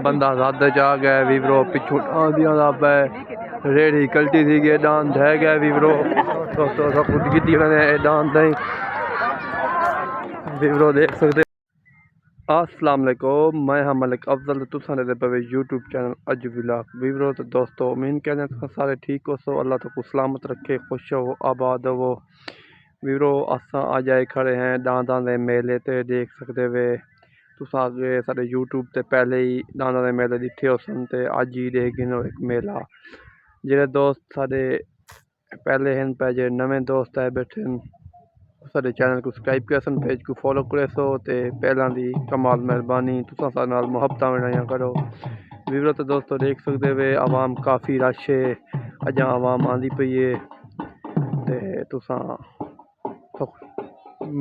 बंदा ज्यादा जा गया वी ब्रो पिछू डांदियां दा पै रेड़ी कल्टी थी गए डांद है गया वी ब्रो दोस्तों सब कुछ कीती मैंने डांद नहीं वी ब्रो देख सकते। अस्सलाम वालेकुम मैं हम मलिक अफजल तुसा दे पे यूट्यूब चैनल अज व्लॉग वी ब्रो। तो दोस्तों उम्मीद कहने सारे ठीक हो सो अल्लाह तो सलामत रखे खुश हो आबाद हो वी ब्रो। असा अज आए खड़े हैं दांदा दे मेले ते देख सकते वे तुस आगे साढ़े यूट्यूब ते पहले ही दांदा दे मेले दिखे हो सन ते अज ही देख गिनो एक मेला जेह्ड़े दोस्त साढ़े पहले हैं पे जे नवे दोस्त आए बैठे साढ़े चैनल को सब्सक्राइब कर सन पेज को फॉलो करे सो ते पहला दी कमाल मेहरबानी तुसा सारे नाल मुहब्बत बनाया करो वी ब्रो। तो दोस्तों देख सकते वे आवाम काफ़ी रश है अजा आवाम आंदी पई है ते तुसा तो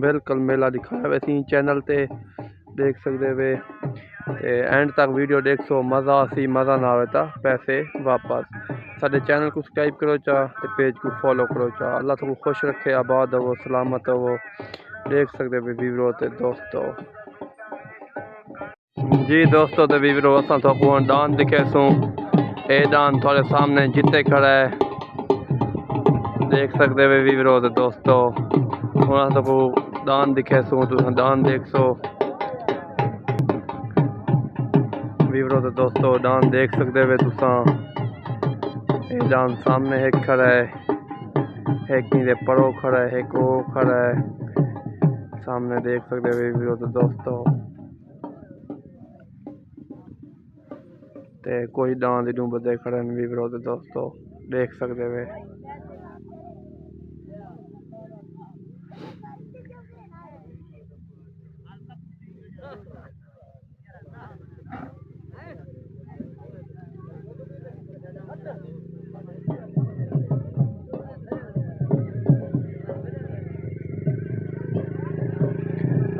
बिल्कुल मेला दिखाया वैसे चैनल ते देख सकते वे एंड तक वीडियो देख सो मज़ा सी मज़ा ना आवे तो पैसे वापस साढ़े चैनल को सब्सक्राइब करो चा ते पेज को फॉलो करो चा अल्लाह तुमको खुश रखे आबाद हो सलामत हो देख सकते वे वी ब्रो। ते दोस्तों जी दोस्तों तो वी ब्रो असा तो डांस दिखे सूँ ए डांस थोड़े सामने जिते खड़ा है देख सकते वे वी ब्रो। ते दोस्तों तो को डांस दिखे सूँ तुम डांस देख सो वी ब्रो। तो दोस्तों डांस देख सकते वे तुसा डांस सामने एक खड़ा है एक नीचे परो खड़ा है एक वो खड़ा है सामने देख सकते वे वी ब्रो। तो दोस्तों ते कोई डांस ही बंदे खड़े हैं वी ब्रो। तो दोस्तों देख सकते वे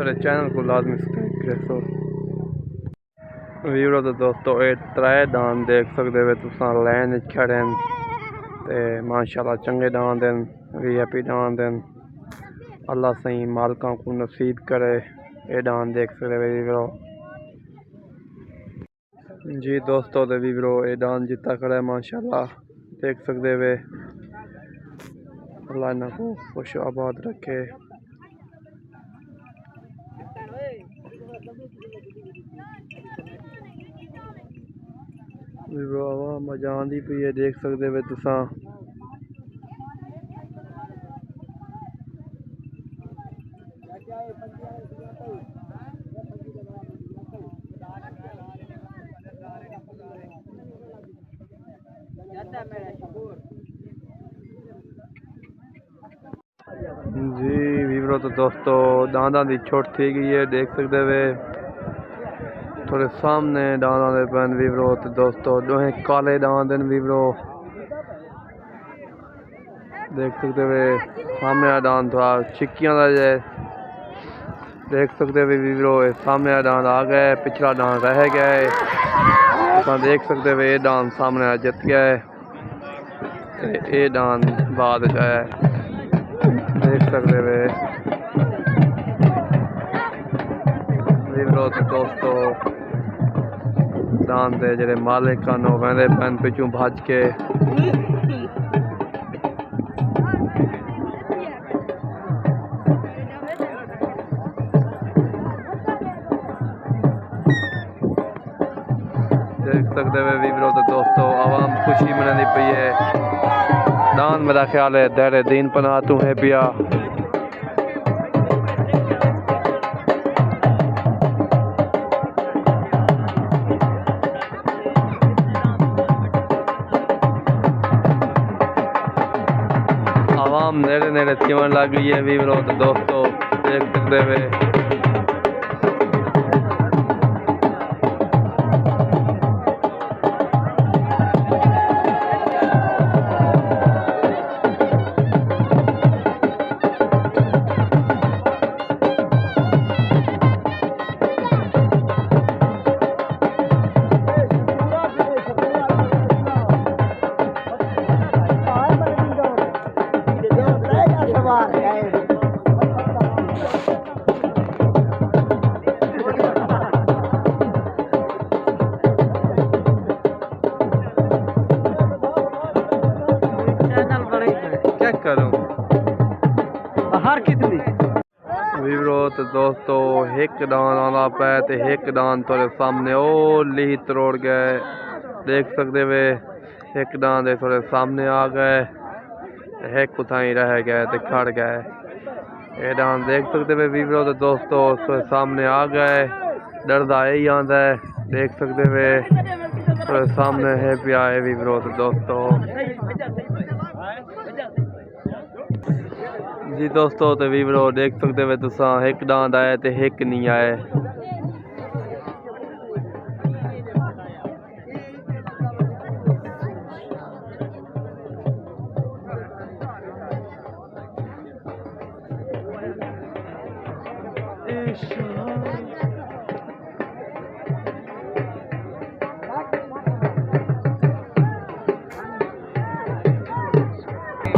सारे चैनल को लाजमी सब्सक्राइब करे सो वी ब्रो। तो दोस्तों ये त्रै डांस देख सकते वे तुसा लाइन खड़े हैं ते माशाल्लाह चंगे डांस हैं VIP डांस हैं अल्लाह सही मालकों को नसीब करे ये डांस देख सकते वे वी ब्रो। जी दोस्तों तो वी ब्रो ये डांस जितना खड़ा है माशाल्लाह देख सकते वे अल्लाह इन्हों को खुश आबाद रखे वी ब्रो। मजा आंदी पई है देख सकते वे तुसा जी वी ब्रो। तो दोस्तों दांदा दी छोट थी गई है देख सकते वे थोड़े सामने दांदा दे पैन वी ब्रो। तो दोस्तों दोहे काले दांद वी ब्रो देख सकते वे सामने दांद थोड़ा चिक्कियां दा जे देख सकते वे वी ब्रो सामने दांद आ गए पिछला दांद रह गया है तो देख सकते वे दांद सामने जित गया है ये दांद बाद है देख सकते वे वी ब्रो। तो दोस्तों दान दे जेडे मालिक नो वेंदे पैन पिछू भज के देख सकते वे वी ब्रो। तो दोस्तों आवाम खुशी मनानी पई है दान मेरा ख्याल है दहरे दीन पनाह तू है पिया आवाम नेड़े नेड़े चिमन लग गई है वी ब्रो। तो दोस्तों देख सकते वे वीवरो तो दोस्तों एक डान आना पे ते एक डान थोड़े सामने ओ ली तरोड़ गए देख सकते वे एक डान दे थोड़े सामने आ गए एक कुताई रह गए ते खड़ गए ये डान देख सकते वे वीवरो तो दोस्तों थोड़े सामने आ गए डरदा यही आंदा है देख सकते वे थोड़े सामने है पिया है वीवरो तो दोस्तों जी दोस्तों तो वीवरो देख सकते वे तुसा एक डांद आए ते एक नहीं आए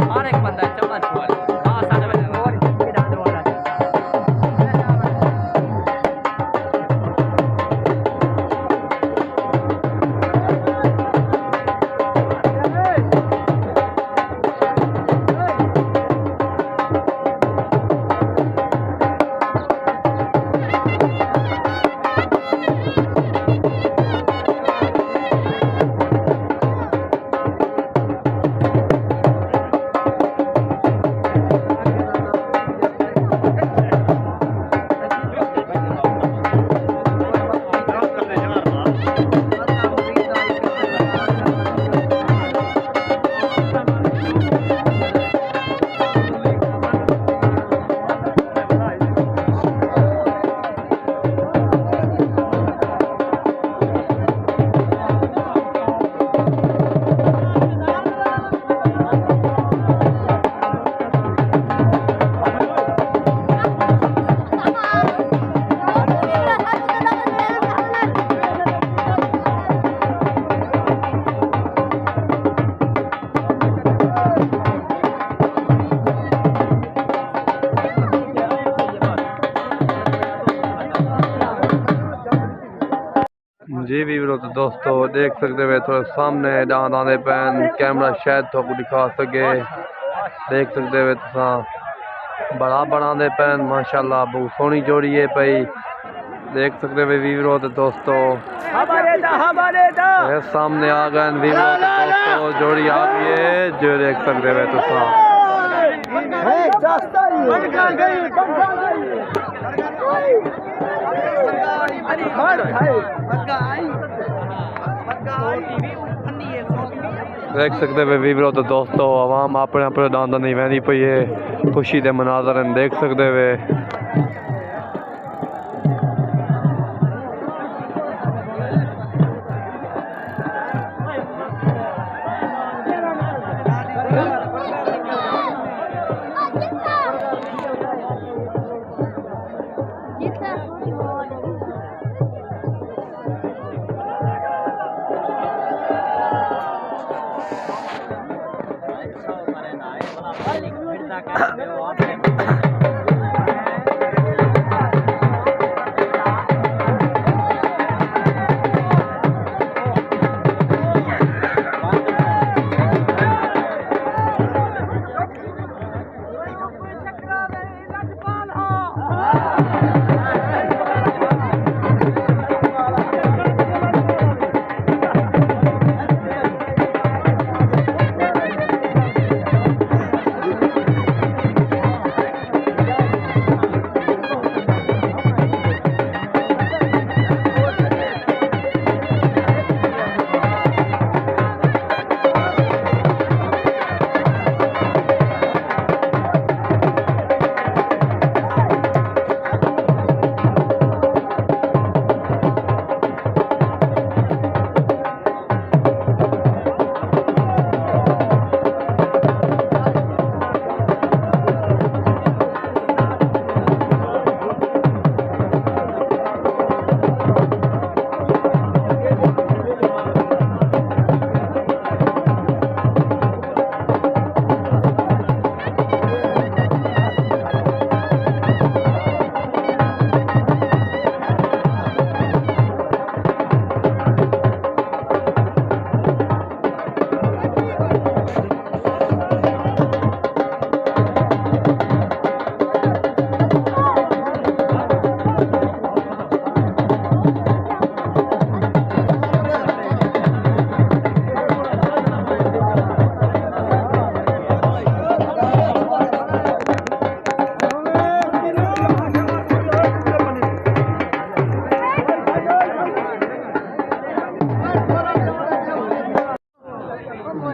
हर एक बंदा चौड़ा छुआ हाँ साढ़े बजे जी वीवरो तो दोस्तों देख सकते वे थोड़े सामने डांद आने पैन कैमरा शायद तो दिखा सके देख सकते वे तुसा बड़ा बनाने पैन माशाल्लाह बहुत सोहनी जोड़ी है पई देख सकते वे वीवरो तो दोस्तों ये सामने आ गए वीवरो तो दोस्तों जोड़ी आ गई है जो देख सकते वे तुसा देख सकते वे वीवरो तो दोस्तों आवाम अपने अपने दांदा नहीं वहदी पई है खुशी के मनाजर देख सकते वे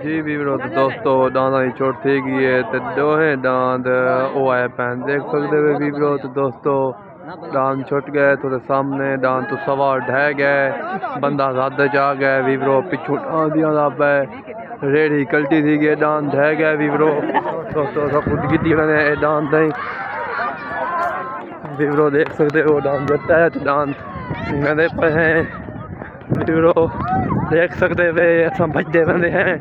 जी वीरो तो दोस्तों दांदा की चोट थी गई है तो दोहे दांद वो आए पैन देख सकते हो वीरो तो दोस्तों दांद छुट गए थोड़े सामने दांद तो सवा ढह गए बंदा ज्यादा जा गया वीरो पिछू दिया है रेड़ी कल्टी थी गई दांद ढह गया वीरो दोस्तों सब कुछ की मैंने दांद नहीं वीरो देख सकते हो दांद जता है तो दांद मैंने पे हैं वीरो देख सकते वे अस बजते बंदे हैं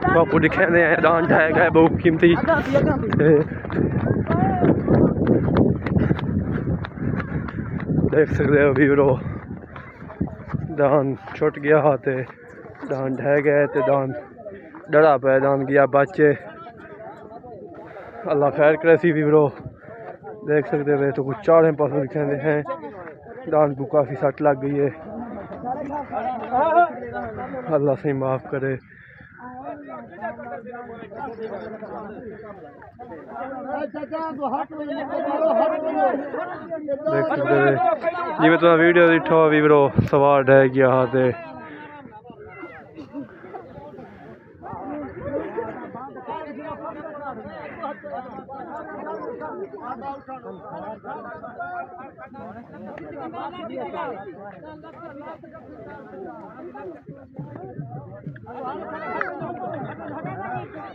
बापू दिखे हैं दान ढह गए बहुत कीमती देख सकते हो वीरो दान छुट गया ते दान ढह गए ते दान डरा पे दान गया बच्चे अल्लाह खैर करे सी वीरो देख सकते वे तो कुछ चारों पासों दिखे हैं दान को काफ़ी सट लग गई है अल्लाह से माफ़ करे देख सकते हैं जिवें तुम वीडियो दिखो वीरो सवार ढह गया ते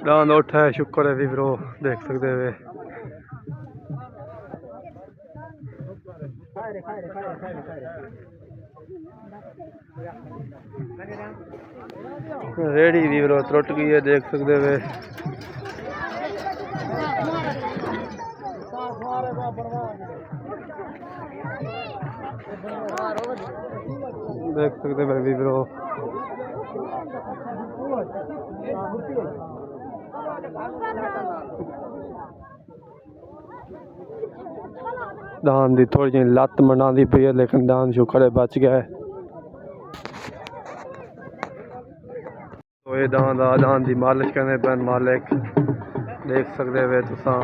दांद उठा है शुक्र है वीरो देख सकते हुए रेडी वीरो त्रुट गई है देख सकते हुए देख सकते हुए वीरो दान की थोड़ी जी लत्त मना दी पई है लेकिन दान शुक्र है बच गया है तो ये दान की मालिश करने पैन मालिक देख सकते हुए तुसा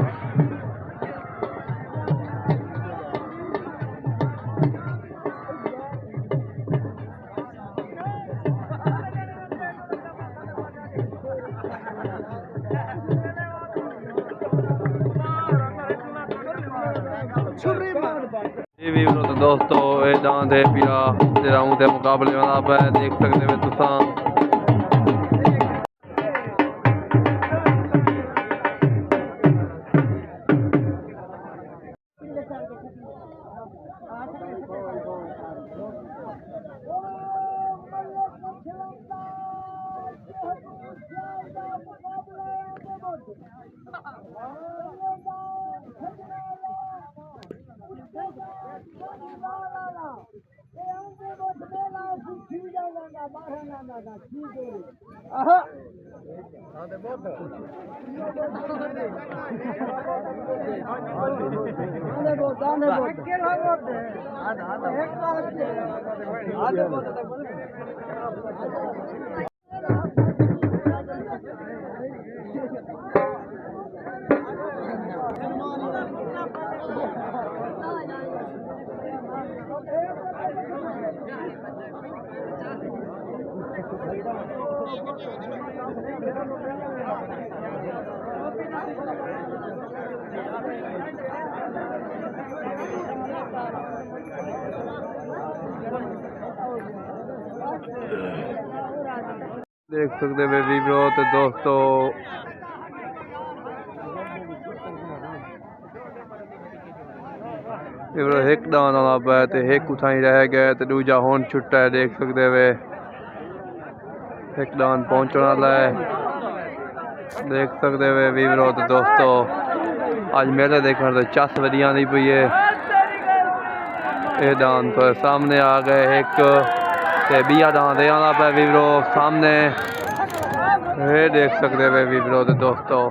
भी तो दोस्तों ये दांद है पिया जराऊं के मुकाबले वाला पे देख सकते हो तुसा देख सकते हो वीरो तो दोस्तों एक दान वाला पै तो एक उठाई रह गया तो दूजा होन छुट्टा है देख सकते वे एक दान पहुंचने वाला है देख सकते वे वीरो तो दोस्तों आज मेले देखने तो चस वधिया दी पई है ये दान तो सामने आ गए एक ते बिया दान दे आना पे वीरो सामने ये देख सकते वे वीरो तो दोस्तों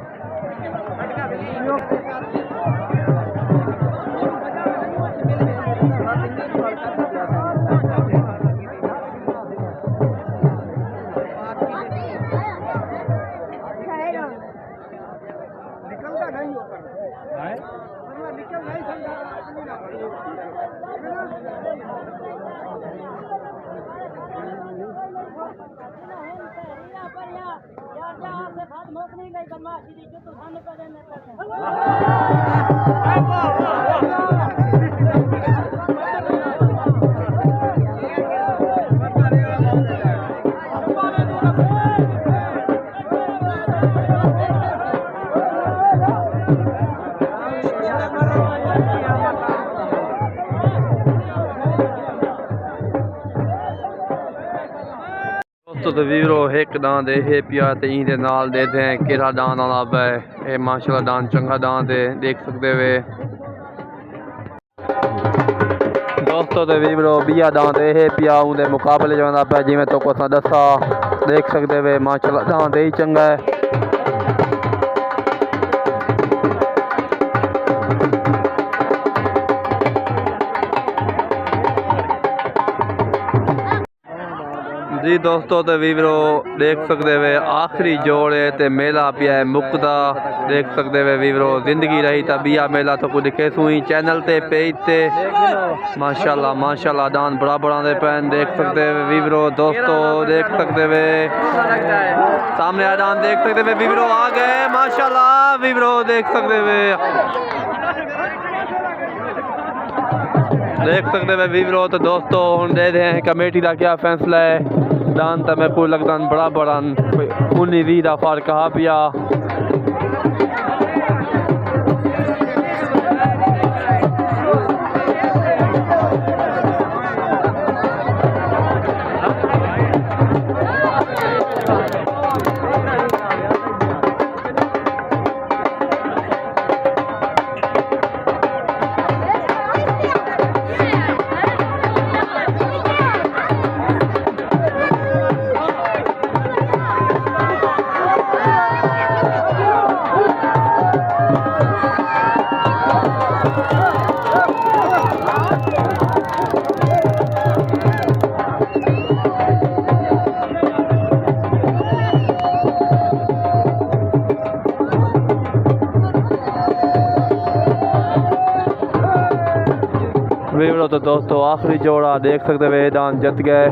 दोस्तों तो वीरो एक दान दे है पिया ते ई दे नाल दे दे केरा दान वाला है ए माशाल्लाह दान चंगा दान दे देख सकते वे दोस्तों तो वीरो बिया दान दे है पिया उनके मुकाबले जाना पे जिवें तो को दसा देख सकते वे माशाल्लाह दान दे ही चंगा है। जी दोस्तों तो वीरो देख सकते वे आखिरी जोड़ है ते मेला पिया है मुकदा देख सकते वे वीरो जिंदगी रही था बिया मेला तो कुछ दिखे सुई चैनल ते पेज ते माशाल्लाह माशाल्लाह दान बड़ा बड़ा दे पैन देख सकते वे वीरो दोस्तों देख सकते वे सामने आ दान देख सकते वे वीरो आ गए माशाल्लाह वीरो देख सकते वे देख सकते वे वीरो तो दोस्तों हम दे रहे हैं कमेटी का क्या फैसला है दान तो मैं को लगता बड़ा बड़ा 19-20 का फर्क कहा पिया वीरो तो दोस्तों आखिरी जोड़ा देख सकते वे दान जीत गए।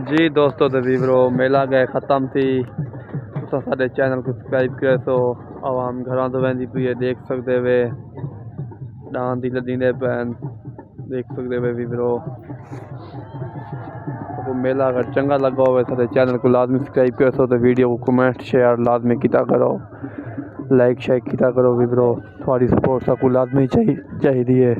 जी दोस्तों तो वीरो मेला गए ख़त्म थी तो साढ़े चैनल को सब्सक्राइब करे तो आवाम घर तो वही पी है देख सकते वे डांस की लदी पैन देख सकते वे वीरो तो मेला अगर चंगा लगा हो साढ़े चैनल को लाजमी सब्सक्राइब करे तो वीडियो को कमेंट शेयर लाजमी किया करो लाइक शेयर किया करो वीरो थोड़ी सपोर्ट सबको लाजमी चाहिए।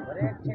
बड़े अच्छे